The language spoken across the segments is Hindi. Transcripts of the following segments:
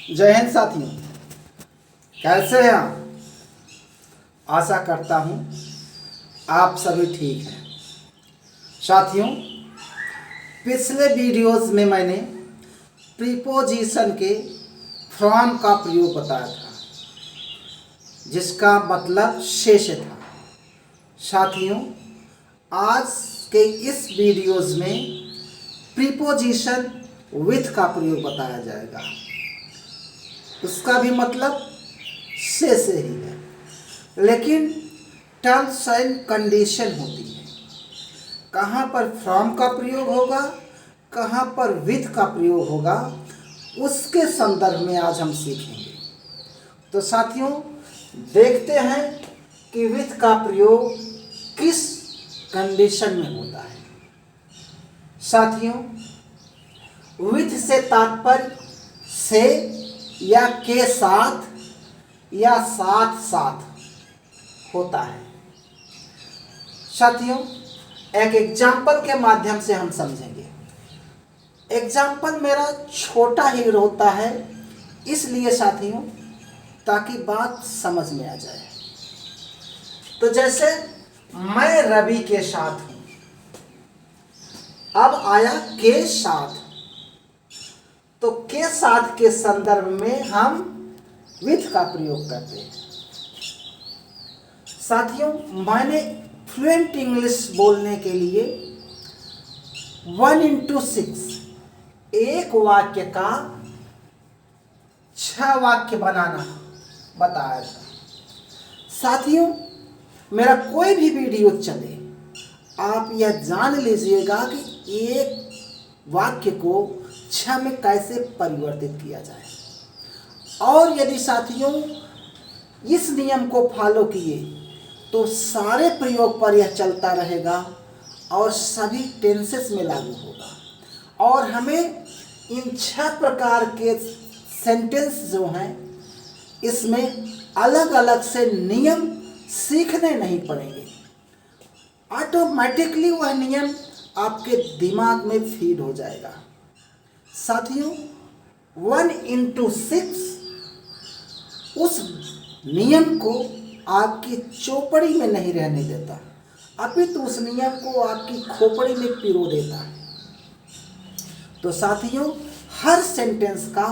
जय हिंद साथियों, कैसे हैं आप? आशा करता हूँ आप सभी ठीक हैं। साथियों, पिछले वीडियोस में मैंने प्रीपोजिशन के फ्रॉम का प्रयोग बताया था, जिसका मतलब से था। साथियों, आज के इस वीडियोस में प्रीपोजिशन विथ का प्रयोग बताया जाएगा। उसका भी मतलब से ही है, लेकिन टर्म्स एंड कंडीशन होती है। कहाँ पर फ्रॉम का प्रयोग होगा, कहाँ पर विथ का प्रयोग होगा, उसके संदर्भ में आज हम सीखेंगे। तो साथियों, देखते हैं कि विथ का प्रयोग किस कंडीशन में होता है। साथियों, विथ से तात्पर्य से या के साथ या साथ साथ होता है। साथियों, एक एग्जाम्पल के माध्यम से हम समझेंगे। एग्जाम्पल मेरा छोटा ही होता है, इसलिए साथियों, ताकि बात समझ में आ जाए। तो जैसे मैं रवि के साथ हूं, अब आया के साथ, तो के साथ के संदर्भ में हम विथ का प्रयोग करते हैं। साथियों, मैंने फ्लुएंट इंग्लिश बोलने के लिए 1x6 एक वाक्य का 6 वाक्य बनाना बताया था। साथियों, मेरा कोई भी वीडियो चले, आप यह जान लीजिएगा कि एक वाक्य को 6 में कैसे परिवर्तित किया जाए। और यदि साथियों इस नियम को फॉलो किए तो सारे प्रयोग पर यह चलता रहेगा और सभी टेंसेस में लागू होगा। और हमें इन 6 प्रकार के सेंटेंस जो हैं, इसमें अलग अलग से नियम सीखने नहीं पड़ेंगे। ऑटोमेटिकली वह नियम आपके दिमाग में फीड हो जाएगा। साथियों, 1x6 उस नियम को आपकी चौपड़ी में नहीं रहने देता, अपितु उस नियम को आपकी खोपड़ी में पिरो देता है। तो साथियों, हर सेंटेंस का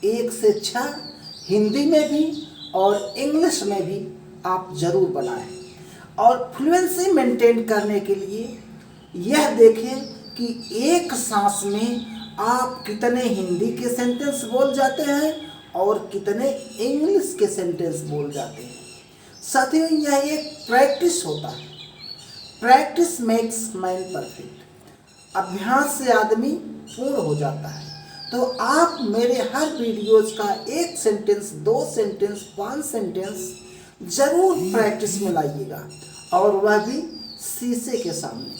1 से 6 हिंदी में भी और इंग्लिश में भी आप जरूर बनाएं। और फ्लुएंसी मेंटेन करने के लिए यह देखें कि एक सांस में आप कितने हिंदी के सेंटेंस बोल जाते हैं और कितने इंग्लिश के सेंटेंस बोल जाते हैं। साथियों, यह एक प्रैक्टिस होता है। Practice makes man perfect. अभ्यास से आदमी पूर्ण हो जाता है। तो आप मेरे हर वीडियोज का 1 सेंटेंस, 2 सेंटेंस, 5 सेंटेंस जरूर प्रैक्टिस में लाइएगा, और वह भी शीशे के सामने,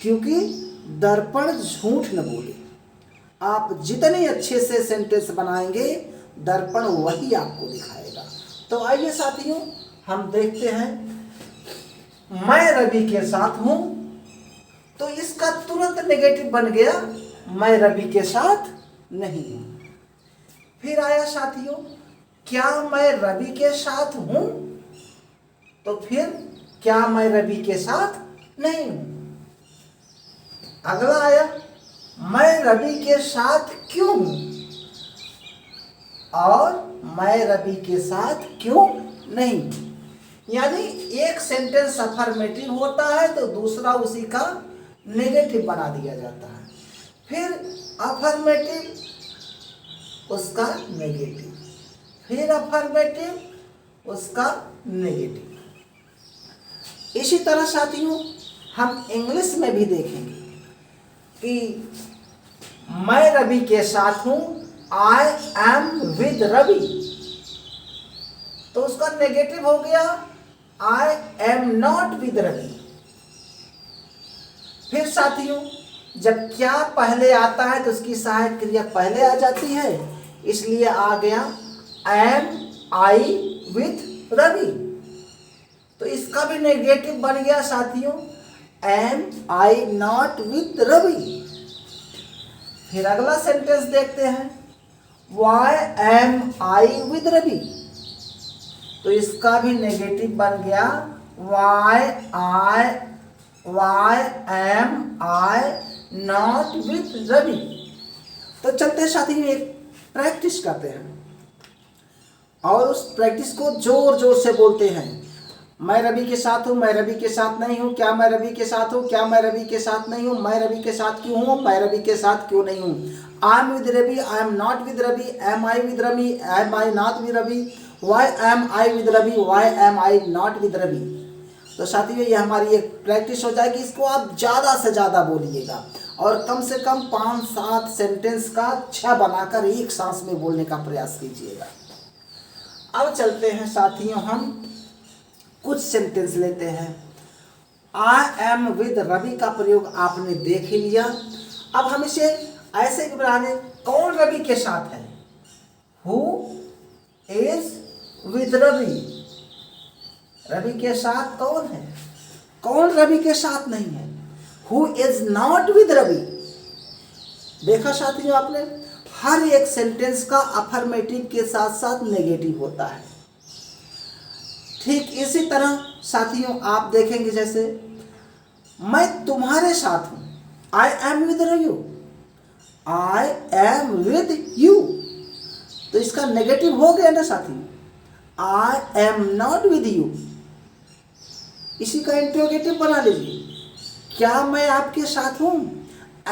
क्योंकि दर्पण झूठ न बोले। आप जितने अच्छे से सेंटेंस बनाएंगे, दर्पण वही आपको दिखाएगा। तो आइए साथियों, हम देखते हैं। मैं रवि के साथ हूं, तो इसका तुरंत नेगेटिव बन गया, मैं रवि के साथ नहीं हूं। फिर आया साथियों, क्या मैं रवि के साथ हूं, तो फिर क्या मैं रवि के साथ नहीं हूं। अगला आया, मैं रवि के साथ क्यों हूं, और मैं रवि के साथ क्यों नहीं हूं। यानी एक सेंटेंस अफर्मेटिव होता है तो दूसरा उसी का नेगेटिव बना दिया जाता है। फिर अफर्मेटिव, उसका नेगेटिव, फिर अफर्मेटिव, उसका नेगेटिव। इसी तरह साथियों, हम इंग्लिश में भी देखेंगे कि मैं रवि के साथ हूं, आई एम विद रवि, तो उसका नेगेटिव हो गया, I am not with Ravi. फिर साथियों, जब क्या पहले आता है तो उसकी सहायक क्रिया पहले आ जाती है, इसलिए आ गया एम आई विद रवि। तो इसका भी नेगेटिव बन गया साथियों, am I not with Ravi. फिर अगला सेंटेंस देखते हैं, why am I with Ravi, तो इसका भी नेगेटिव बन गया why am I not with Ravi. तो चलते हैं साथी में एक प्रैक्टिस करते हैं और उस प्रैक्टिस को जोर जोर से बोलते हैं। मैं रवि के साथ हूँ, मैं रवि के साथ नहीं हूँ, क्या मैं रवि के साथ हूँ, क्या मैं रवि के साथ नहीं हूँ, मैं रवि के साथ क्यों हूँ, मैं रवि के साथ क्यों नहीं हूँ, I am with Ravi, I am not with Ravi, am I with Ravi, am I not with Ravi, why am I with Ravi, why am I not with Ravi. तो साथियों ये हमारी एक प्रैक्टिस हो जाएगी, इसको आप ज़्यादा से ज़्यादा बोलिएगा और कम से कम 5-7 सेंटेंस का 6 बनाकर एक सांस में बोलने का प्रयास कीजिएगा। अब चलते हैं साथियों, हम कुछ सेंटेंस लेते हैं। आई एम विद रवि का प्रयोग आपने देख ही लिया। अब हम इसे ऐसे ही बनाने, कौन रवि के साथ है, who is with Ravi, Ravi के साथ कौन है, कौन रवि के साथ नहीं है, who is not with Ravi. देखा साथियों आपने, हर एक सेंटेंस का अफर्मेटिव के साथ साथ नेगेटिव होता है। ठीक इसी तरह साथियों आप देखेंगे, जैसे मैं तुम्हारे साथ हूं, आई am with you, I am with you, तो इसका नेगेटिव हो गया ना साथियों, I am not with you. इसी का इंट्रोगेटिव बना लीजिए, क्या मैं आपके साथ हूं,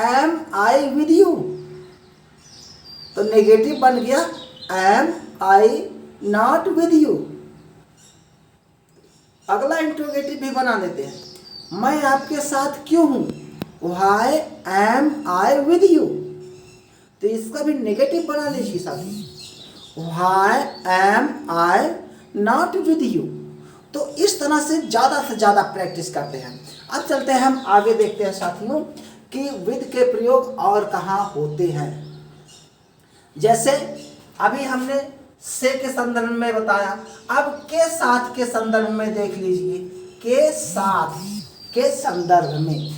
एम आई विद यू, तो नेगेटिव बन गया am I not with you. अगला इंट्रोगेटिव भी बना लेते हैं, मैं आपके साथ क्यों हूं, why am I with you, तो इसका भी नेगेटिव बना लीजिए साथी, why am I not with you. तो इस तरह से ज़्यादा प्रैक्टिस करते हैं। अब चलते हैं हम आगे, देखते हैं साथियों कि विद के प्रयोग और कहाँ होते हैं। जैसे अभी हमने से के संदर्भ में बताया, अब के साथ के संदर्भ में देख लीजिए, के साथ के संदर्भ में,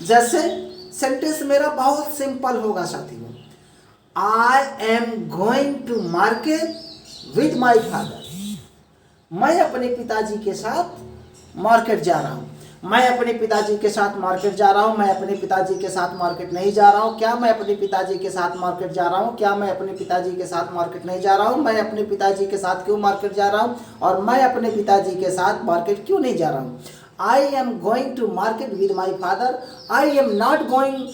जैसे सेंटेंस मेरा बहुत सिंपल होगा साथियों, I am going to market with my father, मैं अपने पिताजी के साथ मार्केट जा रहा हूँ, मैं अपने पिताजी के साथ मार्केट जा रहा हूँ, मैं अपने पिताजी के साथ मार्केट नहीं जा रहा हूँ, क्या मैं अपने पिताजी के साथ मार्केट जा रहा हूँ, क्या मैं अपने पिताजी के साथ मार्केट नहीं जा रहा हूँ, मैं अपने पिताजी के साथ क्यों मार्केट जा रहा हूँ, और मैं अपने पिताजी के साथ मार्केट क्यों नहीं जा रहा हूँ। I am going to market with my father, I am not going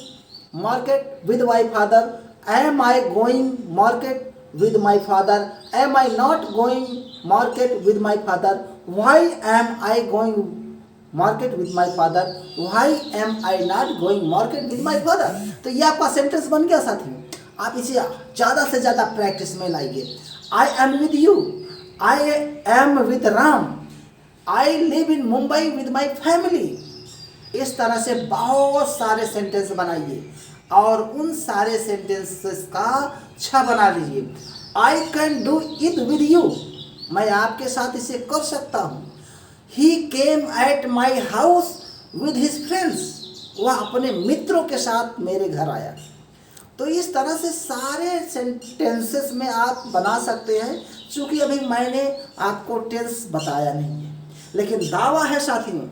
market with my father, am I going market with my father, am I not going market with my father, why am I going market with my father, why am I not going market with my father। तो ये आपका सेंटेंस बन गया साथियों। आप इसे ज़्यादा से ज़्यादा प्रैक्टिस में लाइए। I am with you, I am with Ram, I live in Mumbai with my family। इस तरह से बहुत सारे सेंटेंस बनाइए और उन सारे सेंटेंसेस का 6 बना लीजिए। I can do it with you, मैं आपके साथ इसे कर सकता हूँ। He came at my house with his friends, वह अपने मित्रों के साथ मेरे घर आया। तो इस तरह से सारे सेंटेंसेस में आप बना सकते हैं। चूँकि अभी मैंने आपको टेंस बताया नहीं है, लेकिन दावा है साथियों,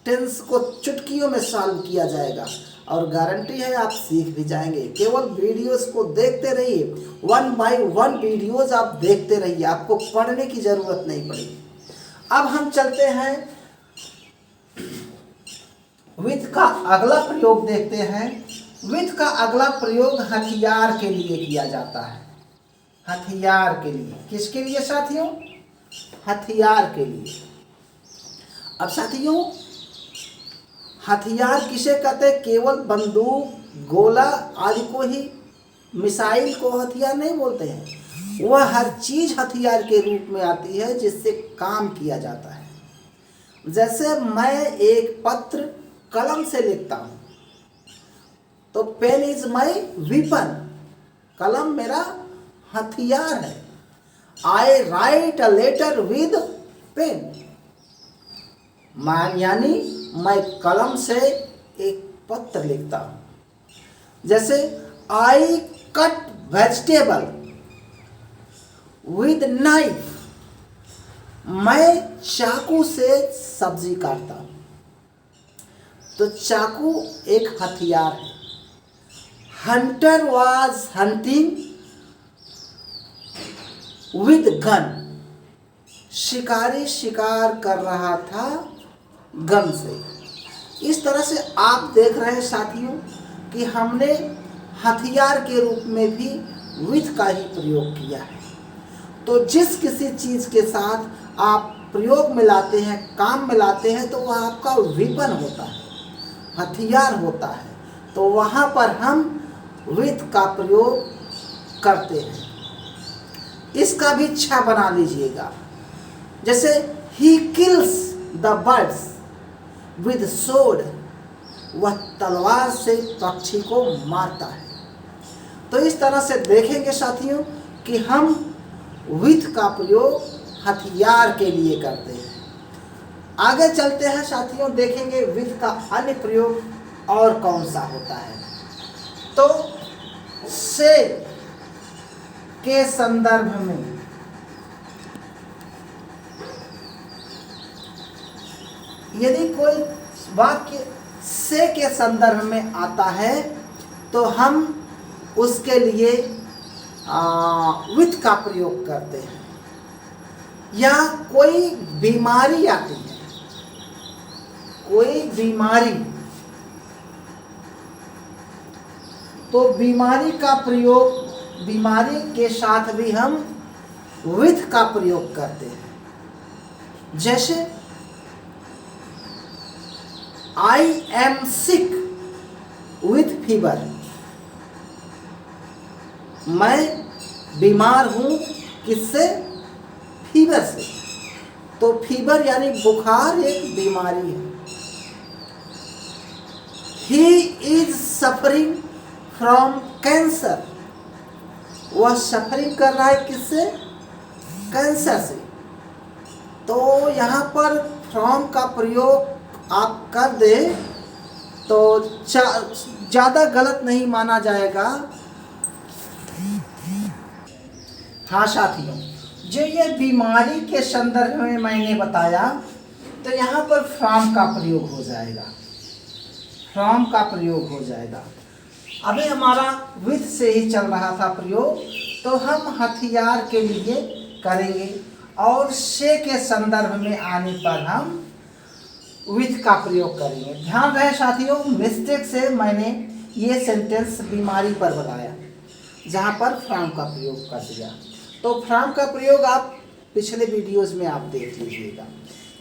टेंस को चुटकियों में सॉल्व किया जाएगा और गारंटी है आप सीख भी जाएंगे। केवल वीडियोस को देखते रहिए, 1 बाय 1 वीडियोस आप देखते रहिए, आपको पढ़ने की ज़रूरत नहीं पड़ेगी। अब हम चलते हैं विद का अगला प्रयोग देखते हैं। विद का अगला प्रयोग हथियार के लिए किया जाता है। हथियार के लिए, किसके लिए साथियों, हथियार के लिए। अब साथियों हथियार किसे कहते हैं, केवल बंदूक, गोला आदि को ही, मिसाइल को हथियार नहीं बोलते हैं। वह हर चीज़ हथियार के रूप में आती है जिससे काम किया जाता है। जैसे मैं एक पत्र कलम से लिखता हूँ तो पेन इज माई वीपन, कलम मेरा हथियार है। I write a letter with pen, यानी मैं कलम से एक पत्र लिखता हूँ। जैसे I cut vegetable, with knife, मैं चाकू से सब्जी काटता हूँ। तो चाकू एक हथियार है। Hunter was hunting with gun, शिकारी शिकार कर रहा था गन से। इस तरह से आप देख रहे हैं साथियों कि हमने हथियार के रूप में भी विथ का ही प्रयोग किया है। तो जिस किसी चीज़ के साथ आप प्रयोग में लाते हैं, काम में लाते हैं, तो वह आपका वेपन होता है, हथियार होता है। तो वहाँ पर हम विथ का प्रयोग करते हैं। इसका भी अच्छा बना लीजिएगा। जैसे he kills the birds with sword, वह तलवार से पक्षी को मारता है। तो इस तरह से देखेंगे साथियों कि हम विथ का प्रयोग हथियार के लिए करते हैं। आगे चलते हैं साथियों, देखेंगे विथ का अन्य प्रयोग और कौन सा होता है। तो से के संदर्भ में यदि कोई वाक्य से के संदर्भ में आता है तो हम उसके लिए विथ का प्रयोग करते हैं। या कोई बीमारी आती है, कोई बीमारी, तो बीमारी का प्रयोग, बीमारी के साथ भी हम विथ का प्रयोग करते हैं। जैसे I am sick with fever, मैं बीमार हूँ किससे? फीवर से। तो फीवर यानी बुखार एक बीमारी है। He is suffering from cancer, वह सफरिंग कर रहा है किससे? कैंसर से। तो यहाँ पर फ्रॉम का प्रयोग आप कर दे तो ज़्यादा गलत नहीं माना जाएगा। हाँ साथियों, जो ये बीमारी के संदर्भ में मैंने बताया, तो यहाँ पर फ्रॉम का प्रयोग हो जाएगा, फ्रॉम का प्रयोग हो जाएगा। अभी हमारा विथ से ही चल रहा था प्रयोग, तो हम हथियार के लिए करेंगे और से के संदर्भ में आने पर हम विथ का प्रयोग करेंगे। ध्यान रहे साथियों, मिस्टेक से मैंने ये सेंटेंस बीमारी पर बताया जहाँ पर फ्रॉम का प्रयोग कर दिया। तो फ्रॉम का प्रयोग आप पिछले वीडियोस में आप देख लीजिएगा।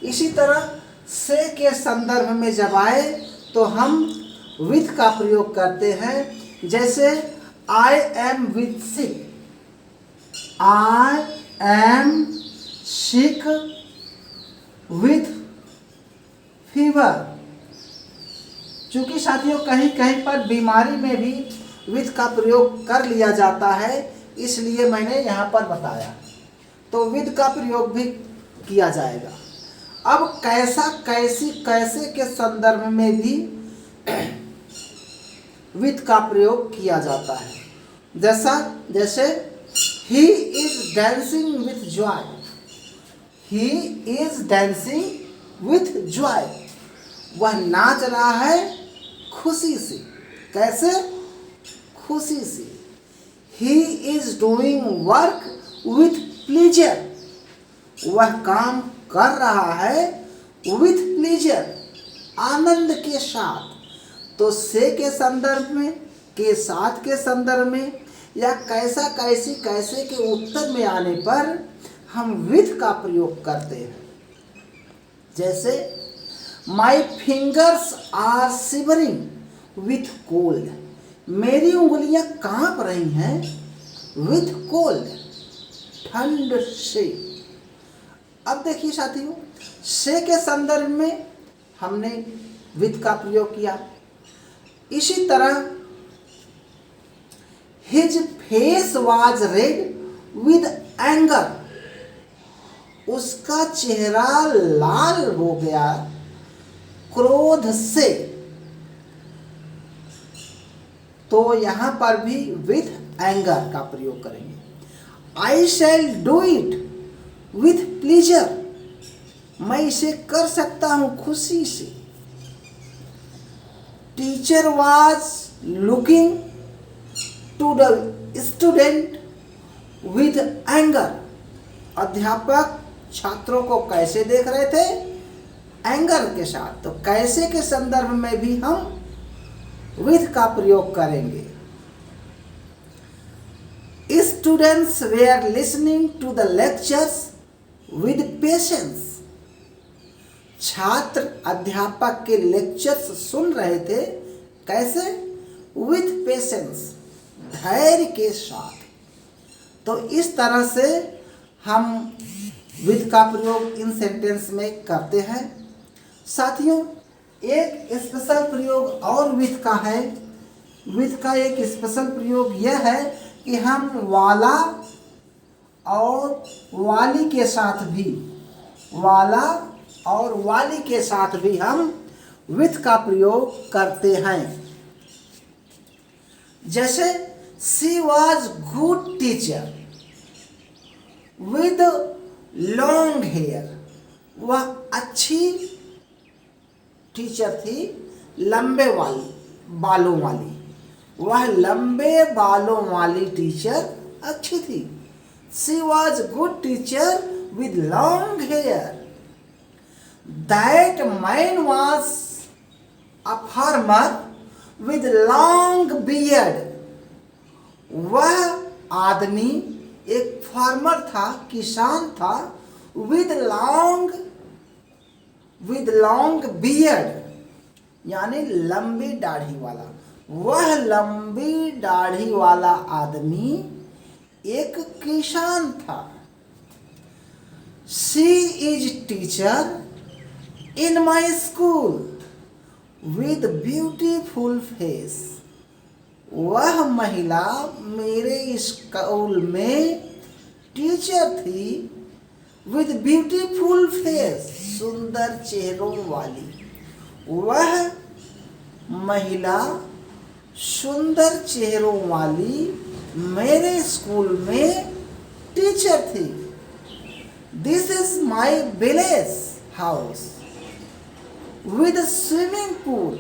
इसी तरह से के संदर्भ में जब आए तो हम विथ का प्रयोग करते हैं। जैसे I am with sick, I am sick with fever. चूँकि साथियों कहीं कहीं पर बीमारी में भी विथ का प्रयोग कर लिया जाता है, इसलिए मैंने यहाँ पर बताया। तो विथ का प्रयोग भी किया जाएगा। अब कैसा, कैसी, कैसे के संदर्भ में भी विथ का प्रयोग किया जाता है। जैसे he is dancing with Joy, he is dancing with Joy, वह नाच रहा है खुशी से। कैसे? खुशी से। He is doing work with pleaser, वह काम कर रहा है विथ प्लीजर, आनंद के साथ। तो से के संदर्भ में, के साथ के संदर्भ में, या कैसा, कैसी, कैसे के उत्तर में आने पर हम विथ का प्रयोग करते हैं। जैसे my fingers are shivering with cold, मेरी उंगलियां कांप रही हैं विथ कोल्ड, ठंड से। अब देखिए साथियों, से के संदर्भ में हमने विथ का प्रयोग किया। इसी तरह his face was read with anger, उसका चेहरा लाल हो गया क्रोध से। तो यहां पर भी विथ एंगर का प्रयोग करेंगे। I shall do it with pleasure, मैं इसे कर सकता हूँ खुशी से। Teacher was looking to the student with anger, अध्यापक छात्रों को कैसे देख रहे थे? एंगर के साथ। तो कैसे के संदर्भ में भी हम विथ का प्रयोग करेंगे। Students were listening to the lectures with patience, छात्र अध्यापक के लेक्चर्स सुन रहे थे कैसे? विथ पेशेंस, धैर्य के साथ। तो इस तरह से हम विथ का प्रयोग इन सेंटेंस में करते हैं। साथियों, एक स्पेशल प्रयोग और विथ का है। विथ का एक स्पेशल प्रयोग यह है कि हम वाला और वाली के साथ भी, वाला और वाली के साथ भी हम विथ का प्रयोग करते हैं। जैसे she was good teacher with long hair, वह अच्छी टीचर थी लंबे बालों वाली, वह लंबे बालों वाली टीचर अच्छी थी। She was good teacher with long hair. That man was a farmer with long beard, वह आदमी एक फार्मर था, किसान था, विद लॉन्ग बियर्ड यानी लंबी दाढ़ी वाला। वह लंबी दाढ़ी वाला आदमी एक किसान था। She is teacher in my school with beautiful face, वह महिला मेरे स्कूल में टीचर थी विद ब्यूटीफुल फेस, सुंदर चेहरों वाली। वह महिला सुंदर चेहरों वाली मेरे स्कूल में टीचर थी। This is my village house with swimming pool,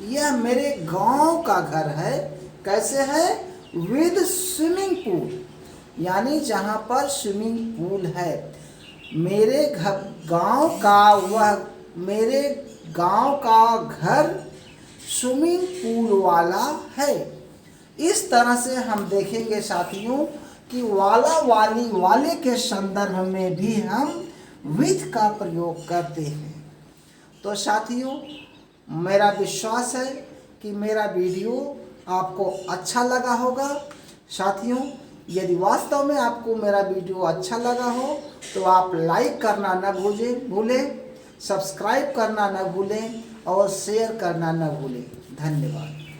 यह मेरे गांव का घर है। कैसे है? विद स्विमिंग पूल यानी जहाँ पर स्विमिंग पूल है। मेरे गांव का घर स्विमिंग पूल वाला है। इस तरह से हम देखेंगे साथियों कि वाला, वाली, वाले के संदर्भ में भी हम विथ का प्रयोग करते हैं। तो साथियों, मेरा विश्वास है कि मेरा वीडियो आपको अच्छा लगा होगा। साथियों, यदि वास्तव में आपको मेरा वीडियो अच्छा लगा हो तो आप लाइक करना न भूलें, सब्सक्राइब करना न भूलें और शेयर करना न भूलें। धन्यवाद।